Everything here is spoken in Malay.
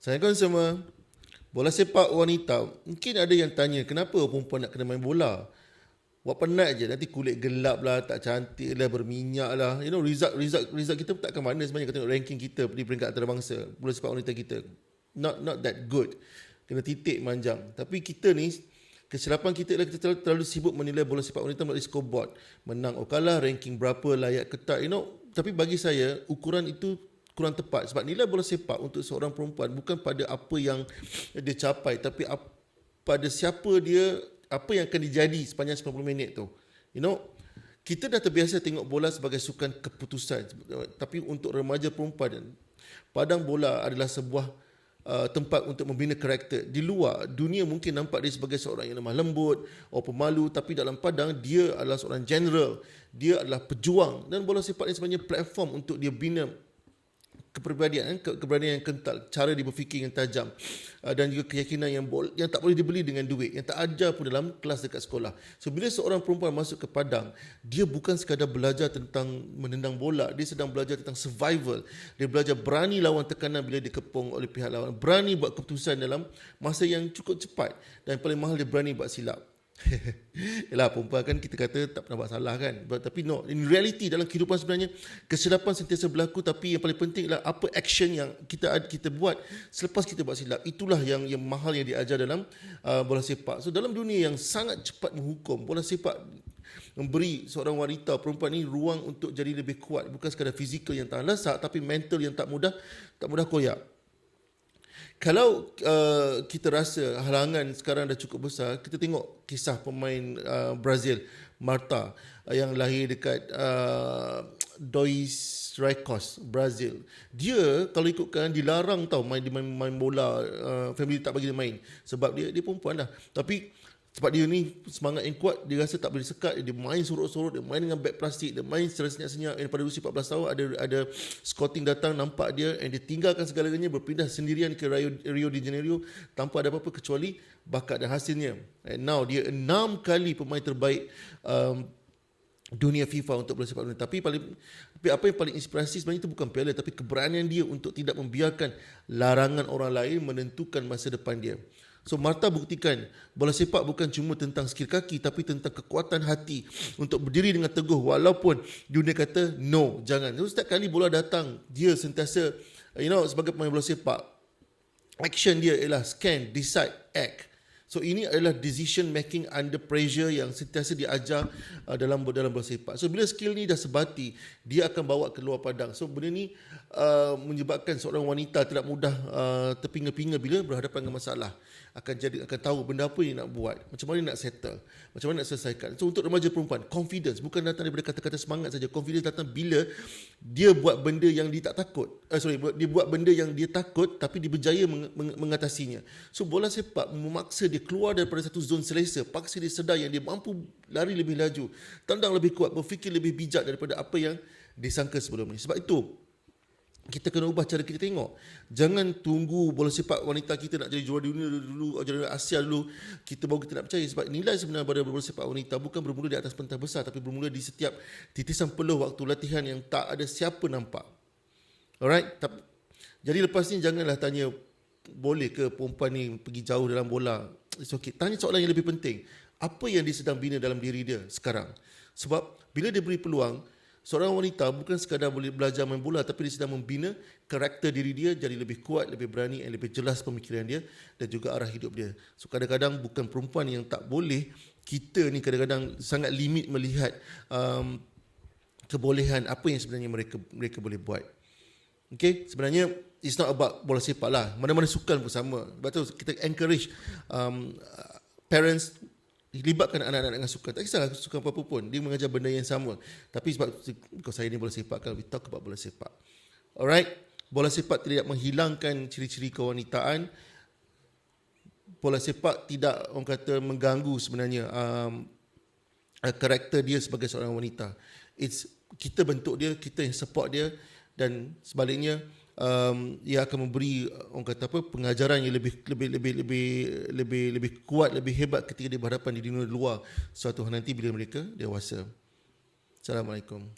Assalamualaikum semua. Bola sepak wanita, mungkin ada yang tanya kenapa perempuan nak kena main bola. Buat penat je, nanti kulit gelap lah, tak cantik lah, berminyak lah. You know, result kita takkan mana sebenarnya. Kita tengok ranking kita di peringkat antarabangsa, bola sepak wanita kita. Not that good. Kena titik manjang. Tapi kita ni, kesilapan kita adalah kita terlalu sibuk menilai bola sepak wanita melalui scoreboard. Menang oh kalah, ranking berapa, layak ke tak, you know. Tapi bagi saya, ukuran itu kurang tepat. Sebab nilai bola sepak untuk seorang perempuan bukan pada apa yang dia capai, tapi pada siapa dia, apa yang akan dijadi sepanjang 90 minit tu. You know, kita dah terbiasa tengok bola sebagai sukan keputusan. Tapi untuk remaja perempuan, padang bola adalah sebuah tempat untuk membina karakter. Di luar, dunia mungkin nampak dia sebagai seorang yang lemah lembut, pemalu, tapi dalam padang dia adalah seorang general. Dia adalah pejuang. Dan bola sepak ni sebenarnya platform untuk dia bina kepribadian yang kental, cara dia berfikir yang tajam, dan juga keyakinan yang tak boleh dibeli dengan duit, yang tak ajar pun dalam kelas dekat sekolah. So bila seorang perempuan masuk ke padang, dia bukan sekadar belajar tentang menendang bola, dia sedang belajar tentang survival. Dia belajar berani lawan tekanan bila dikepung oleh pihak lawan, berani buat keputusan dalam masa yang cukup cepat, dan yang paling mahal dia berani buat silap. Yalah, perempuan kan kita kata tak pernah buat salah kan. Tapi no, in reality dalam kehidupan sebenarnya kesilapan sentiasa berlaku. Tapi yang paling penting adalah apa action yang kita buat selepas kita buat silap. Itulah yang mahal yang diajar dalam bola sepak. So dalam dunia yang sangat cepat menghukum, bola sepak memberi seorang wanita, perempuan ni ruang untuk jadi lebih kuat. Bukan sekadar fizikal yang tahan lasak, tapi mental yang tak mudah koyak. Kalau kita rasa halangan sekarang dah cukup besar, kita tengok kisah pemain Brazil, Marta, yang lahir dekat Dois Recos, Brazil. Dia kalau ikutkan dilarang tau main bola, family tak bagi dia main sebab dia perempuan lah. Tapi sebab dia ni semangat yang kuat, dia rasa tak boleh sekat, dia main sorot-sorot, dia main dengan beg plastik, dia main secara senyap-senyap. Pada usia 14 tahun ada scouting datang, nampak dia, and dia tinggalkan segalanya, berpindah sendirian ke Rio de Janeiro tanpa ada apa-apa kecuali bakat dan hasilnya. And now dia 6 kali pemain terbaik dunia FIFA untuk bola sepak dunia. Tapi apa yang paling inspirasi sebenarnya itu bukan piala, tapi keberanian dia untuk tidak membiarkan larangan orang lain menentukan masa depan dia. So Marta buktikan bola sepak bukan cuma tentang skill kaki, tapi tentang kekuatan hati untuk berdiri dengan teguh walaupun dunia kata no, jangan. So setiap kali bola datang, dia sentiasa sebagai pemain bola sepak, action dia ialah scan, decide, act. So ini adalah decision making under pressure yang sentiasa diajar dalam bola sepak. So bila skill ni dah sebati, dia akan bawa ke luar padang. So benda ni menyebabkan seorang wanita tidak mudah terpinga-pinga bila berhadapan dengan masalah. Akan tahu benda apa yang nak buat, macam mana nak settle, macam mana nak selesaikan. So untuk remaja perempuan, confidence bukan datang daripada kata-kata semangat saja. Confidence datang bila dia buat benda yang dia tak takut. Dia buat benda yang dia takut tapi dia berjaya mengatasinya. So bola sepak memaksa dia keluar daripada satu zon selesa, paksa dia sedar yang dia mampu lari lebih laju, tendang lebih kuat, berfikir lebih bijak daripada apa yang disangka sebelum ni. Sebab itu kita kena ubah cara kita tengok. Jangan tunggu bola sepak wanita kita nak jadi juara dunia dulu, juara Asia dulu, kita nak percaya. Sebab nilai sebenar pada bola sepak wanita bukan bermula di atas pentas besar, tapi bermula di setiap titisan peluh waktu latihan yang tak ada siapa nampak. Alright? Jadi lepas ni janganlah tanya boleh ke perempuan ni pergi jauh dalam bola. It's okay. Tanya soalan yang lebih penting. Apa yang dia sedang bina dalam diri dia sekarang? Sebab bila dia beri peluang, seorang wanita bukan sekadar boleh belajar main bola, tapi dia sedang membina karakter diri dia jadi lebih kuat, lebih berani, dan lebih jelas pemikiran dia dan juga arah hidup dia. So kadang-kadang bukan perempuan yang tak boleh, kita ni kadang-kadang sangat limit melihat kebolehan apa yang sebenarnya mereka boleh buat. Okay, sebenarnya it's not about bola sepak lah. Mana-mana sukan pun sama. Sebab tu kita encourage parents libatkan anak-anak dengan sukan. Tak kisahlah sukan apa-apa pun, dia mengajar benda yang sama. Tapi sebab saya ni bola sepak, kalau we talk about bola sepak. Alright, bola sepak tidak menghilangkan ciri-ciri kewanitaan. Bola sepak tidak, orang kata, mengganggu sebenarnya karakter dia sebagai seorang wanita. Kita bentuk dia, kita yang support dia, dan sebaliknya ia akan memberi, orang kata apa, pengajaran yang lebih kuat, lebih hebat ketika dia berhadapan di dunia luar suatu hari nanti bila mereka dewasa. Assalamualaikum.